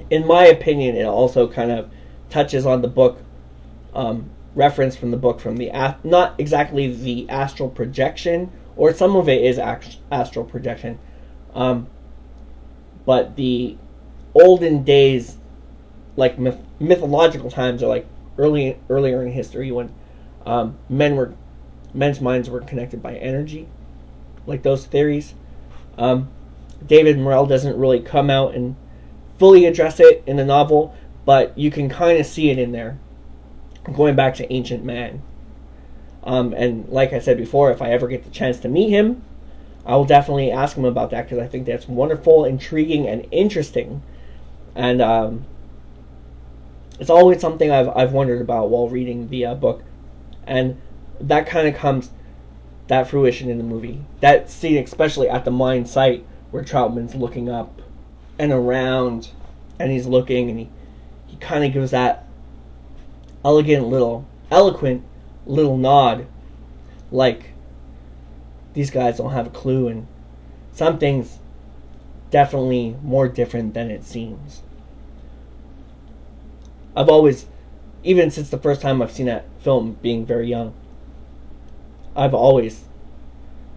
in my opinion, it also kind of touches on the book, reference from the book, from the not exactly the astral projection, or some of it is astral projection, but the olden days, like mythological times, or like earlier in history, when men's minds were connected by energy, like those theories. David Morrell doesn't really come out and fully address it in the novel, but you can kind of see it in there, going back to Ancient Man. And like I said before, if I ever get the chance to meet him, I will definitely ask him about that, because I think that's wonderful, intriguing, and interesting. And it's always something I've wondered about while reading the book. And that kind of comes, that fruition in the movie. That scene, especially at the mine site, where Troutman's looking up and around, and he's looking, and he kind of gives that eloquent little nod, like these guys don't have a clue, and something's definitely more different than it seems. I've always, even since the first time I've seen that film, being very young, I've always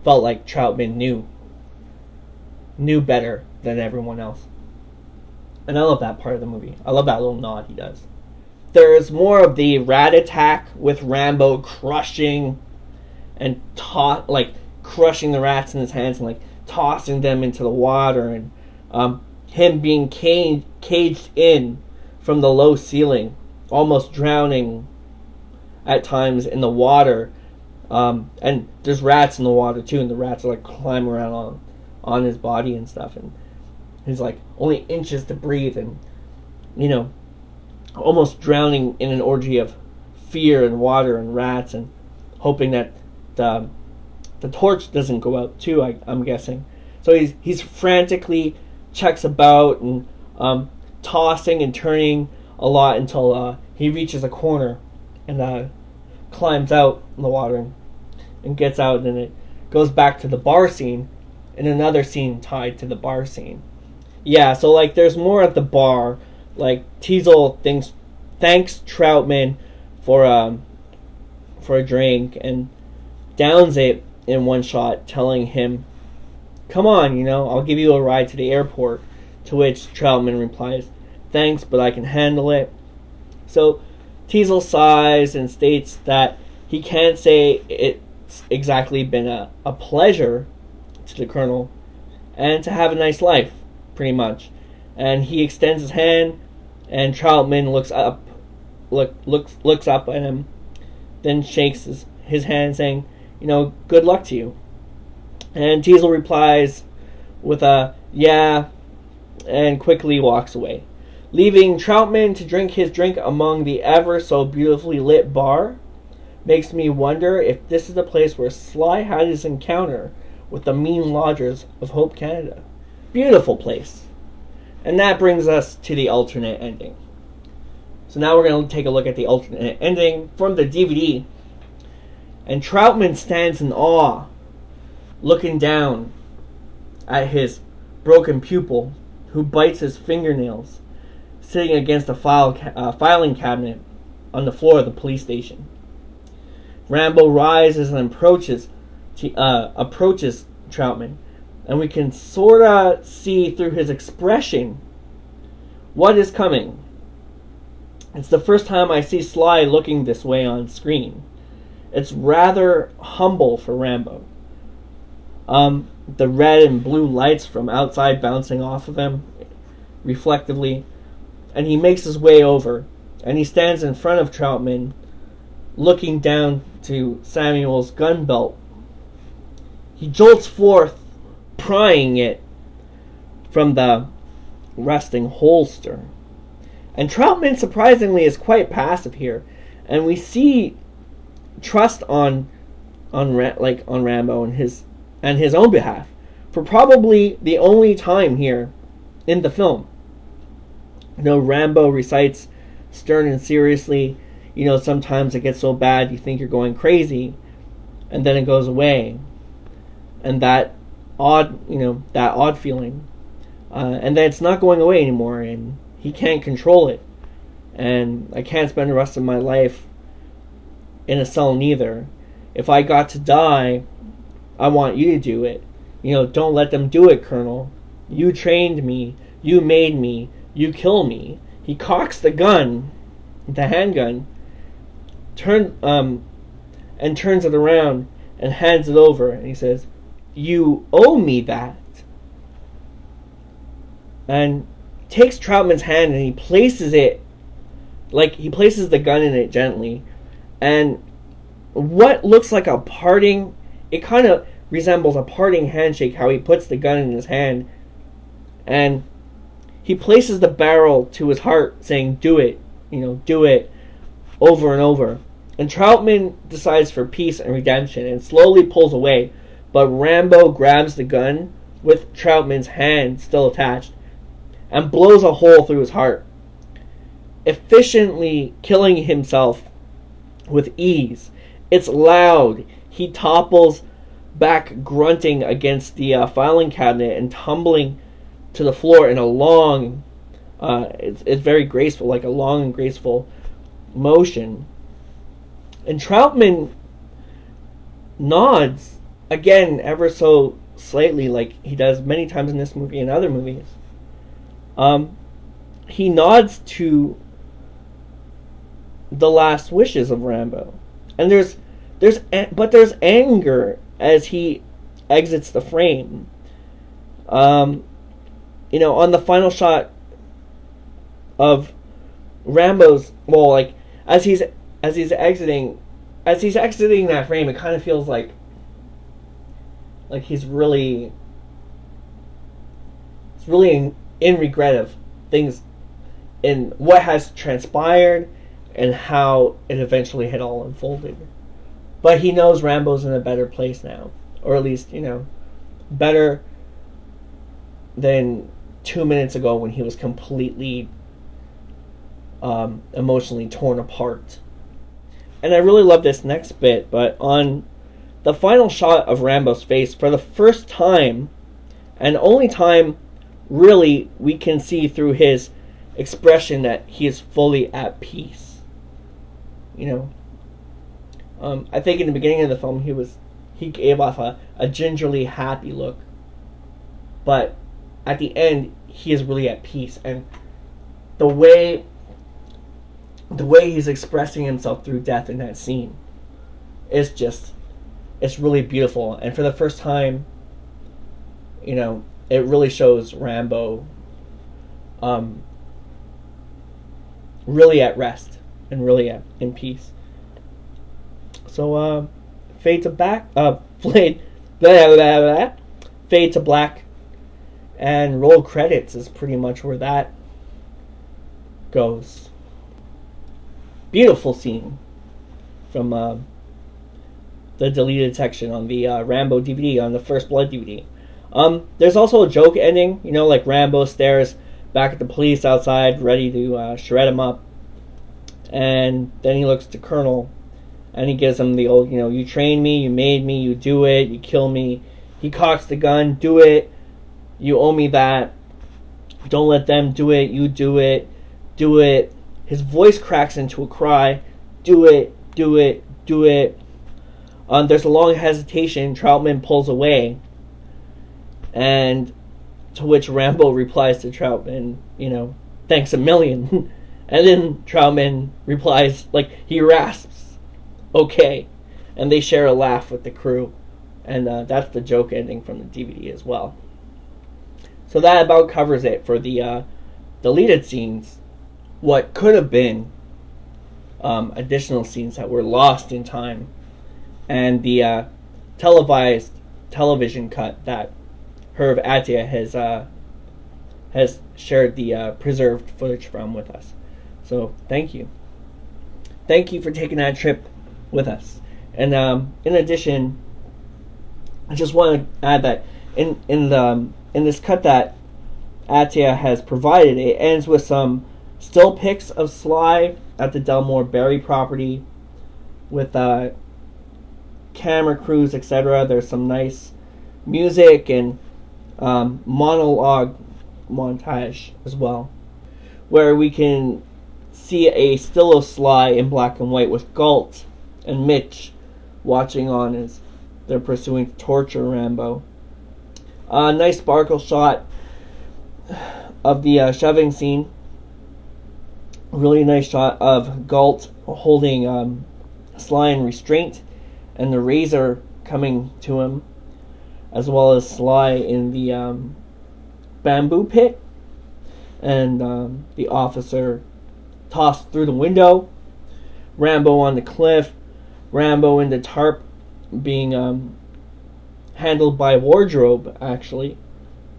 felt like Troutman knew better than everyone else. And I love that part of the movie. I love that little nod he does. There's more of the rat attack with Rambo crushing and crushing the rats in his hands and like tossing them into the water, and him being caged in from the low ceiling, almost drowning at times in the water. And there's rats in the water too, and the rats are like climbing around on his body and stuff, and he's like only inches to breathe, and almost drowning in an orgy of fear and water and rats, and hoping that the torch doesn't go out too, I'm guessing. So he's frantically checks about and tossing and turning a lot until he reaches a corner and climbs out in the water and gets out, and it goes back to the bar scene, and another scene tied to the bar scene. Yeah, so like there's more at the bar. Like Teasel thanks Troutman for a drink and downs it in one shot, telling him, "Come on, I'll give you a ride to the airport." To which Troutman replies, "Thanks, but I can handle it." So Teasel sighs and states that he can't say it's exactly been a pleasure to the Colonel and to have a nice life, pretty much. And he extends his hand, and Troutman looks up at him, then shakes his hand, saying, "Good luck to you." And Teasel replies with a "yeah," and quickly walks away, leaving Troutman to drink his drink among the ever so beautifully lit bar. Makes me wonder if this is the place where Sly had his encounter with the mean lodgers of Hope, Canada. Beautiful place. And that brings us to the alternate ending. So now we're going to take a look at the alternate ending from the DVD. And Troutman stands in awe, looking down at his broken pupil, who bites his fingernails, sitting against a filing cabinet on the floor of the police station. Rambo rises and approaches Troutman, and we can sorta see through his expression what is coming. It's the first time I see Sly looking this way on screen. It's rather humble for Rambo. The red and blue lights from outside bouncing off of him reflectively, and he makes his way over, and he stands in front of Troutman, looking down to Samuel's gun belt. He jolts forth, prying it from the resting holster. And Troutman, surprisingly, is quite passive here, and we see trust on Rambo and his own behalf, for probably the only time here in the film. Rambo recites stern and seriously, sometimes it gets so bad you think you're going crazy, and then it goes away. And that odd feeling, and then it's not going away anymore, and he can't control it, and I can't spend the rest of my life in a cell neither. If I got to die, I want you to do it. Don't let them do it, Colonel. You trained me. You made me. You kill me. He cocks the gun, the handgun, turns it around and hands it over, and he says, "You owe me that." And takes Troutman's hand and he places the gun in it gently, and what looks like a parting, it kind of resembles a parting handshake, how he puts the gun in his hand, and he places the barrel to his heart, saying, "Do it, do it," over and over. And Troutman decides for peace and redemption and slowly pulls away, but Rambo grabs the gun with Troutman's hand still attached and blows a hole through his heart, efficiently killing himself with ease. It's loud. He topples back, grunting against the filing cabinet and tumbling to the floor in a long, it's very graceful, like a long and graceful motion. And Troutman nods again, ever so slightly, like he does many times in this movie and other movies. He nods to the last wishes of Rambo, and there's anger as he exits the frame. On the final shot of Rambo's, as he's exiting that frame, it kind of feels like he's really in regret of things, in what has transpired and how it eventually had all unfolded. But he knows Rambo's in a better place now, or at least better than 2 minutes ago when he was completely emotionally torn apart. And I really love this next bit, but on the final shot of Rambo's face, for the first time and only time really we can see through his expression that he is fully at peace. I think in the beginning of the film he gave off a gingerly happy look, but at the end he is really at peace, and the way he's expressing himself through death in that scene is it's really beautiful. And for the first time, it really shows Rambo really at rest and really in peace. So fade to black, fade to black, and roll credits is pretty much where that goes. Beautiful scene from the deleted section on the Rambo DVD, on the First Blood DVD. There's also a joke ending, like Rambo stares back at the police outside, ready to shred him up, and then he looks to Colonel, and he gives him the old, you trained me, you made me, you do it, you kill me. He cocks the gun, do it, you owe me that, don't let them do it, you do it, do it. His voice cracks into a cry, do it, do it, do it. There's a long hesitation, Troutman pulls away, and to which Rambo replies to Troutman, thanks a million. And then Troutman replies, he rasps, okay. And they share a laugh with the crew. And that's the joke ending from the DVD as well. So that about covers it for the deleted scenes. What could have been additional scenes that were lost in time, and the televised television cut that Herb Attia has shared the preserved footage from with us. So thank you for taking that trip with us. And in addition, I just want to add that in this cut that Attia has provided, it ends with some still pics of Sly at the Delmore Berry property with camera crews, etc. There's some nice music and monologue montage as well. where we can see a still of Sly in black and white with Galt and Mitch watching on as they're pursuing to torture Rambo. Nice sparkle shot of the shoving scene. Really nice shot of Galt holding Sly in restraint and the razor coming to him, as well as Sly in the bamboo pit, and the officer tossed through the window, Rambo on the cliff, Rambo in the tarp being handled by wardrobe, actually.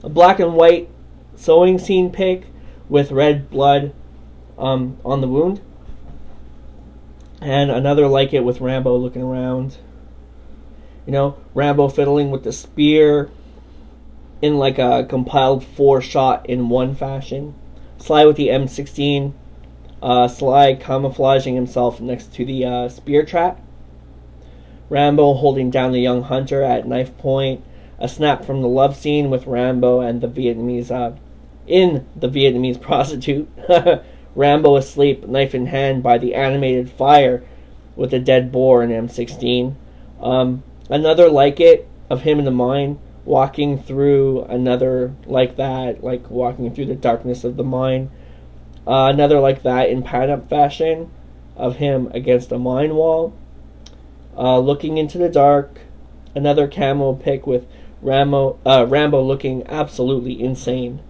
A black and white sewing scene pic with red blood on the wound, and another like it with Rambo looking around. You know, Rambo fiddling with the spear in like a compiled 4-shot in one fashion. Sly with the M16. Sly camouflaging himself next to the spear trap. Rambo holding down the young hunter at knife point. A snap from the love scene with Rambo and the Vietnamese in the Vietnamese prostitute. Rambo asleep, knife in hand by the animated fire with a dead boar in M16. Another like it of him in the mine, walking through another like that, like walking through the darkness of the mine. Another like that in pan-up fashion of him against a mine wall. Looking into the dark. Another camo pic with Rambo looking absolutely insane.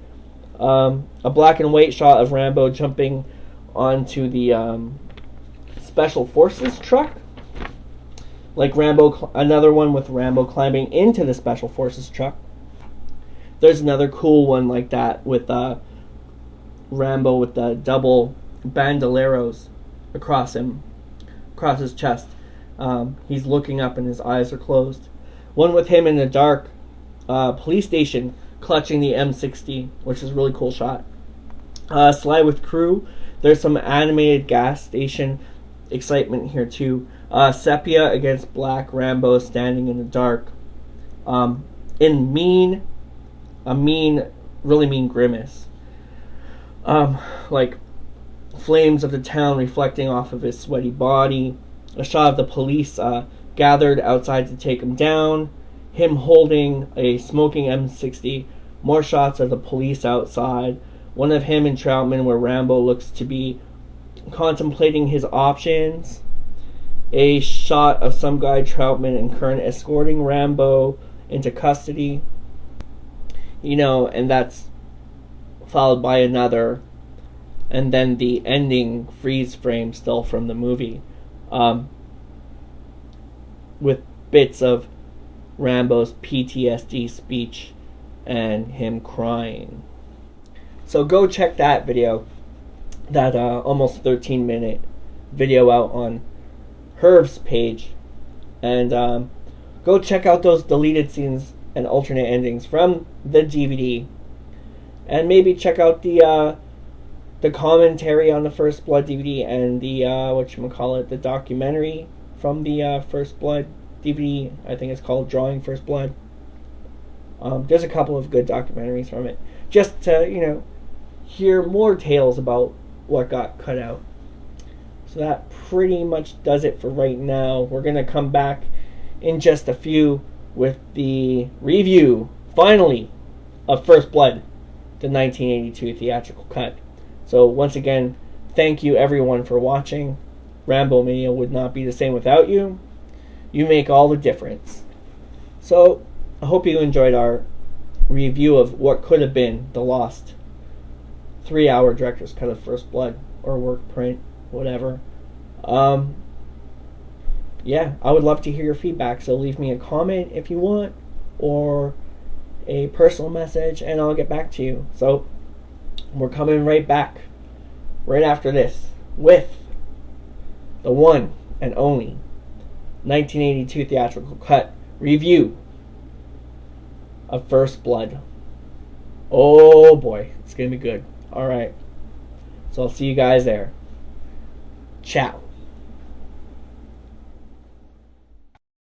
A black and white shot of Rambo jumping onto the Special Forces truck. Like Rambo, another one with Rambo climbing into the Special Forces truck. There's another cool one like that with Rambo with the double bandoleros across his chest. He's looking up and his eyes are closed. One with him in the dark police station clutching the M60, which is a really cool shot. Sly with crew. There's some animated gas station excitement here too. Sepia against black, Rambo standing in the dark. In really mean grimace. Like flames of the town reflecting off of his sweaty body. A shot of the police gathered outside to take him down. Him holding a smoking M60. More shots of the police outside. One of him and Troutman where Rambo looks to be contemplating his options. A shot of some guy, Troutman and Kern, escorting Rambo into custody. You know, and that's followed by another. And then the ending freeze frame still from the movie. With bits of Rambo's PTSD speech and him crying. So go check that video, that almost 13-minute video out on Herv's page, and go check out those deleted scenes and alternate endings from the DVD, and maybe check out the commentary on the First Blood DVD and the the documentary from the First Blood DVD. I think it's called Drawing First Blood. There's a couple of good documentaries from it, just to hear more tales about what got cut out. So that pretty much does it for right now. We're gonna come back in just a few with the review, finally, of First Blood, the 1982 theatrical cut. So once again, thank you everyone for watching. RAMBOMANIA would not be the same without you. You make all the difference. So I hope you enjoyed our review of what could have been the lost 3-hour director's cut of First Blood, or work print, whatever. Yeah, I would love to hear your feedback, so leave me a comment if you want, or a personal message, and I'll get back to you. So we're coming right back right after this with the one and only 1982 theatrical cut review of First Blood. Oh boy, it's gonna be good. Alright, so I'll see you guys there. Ciao.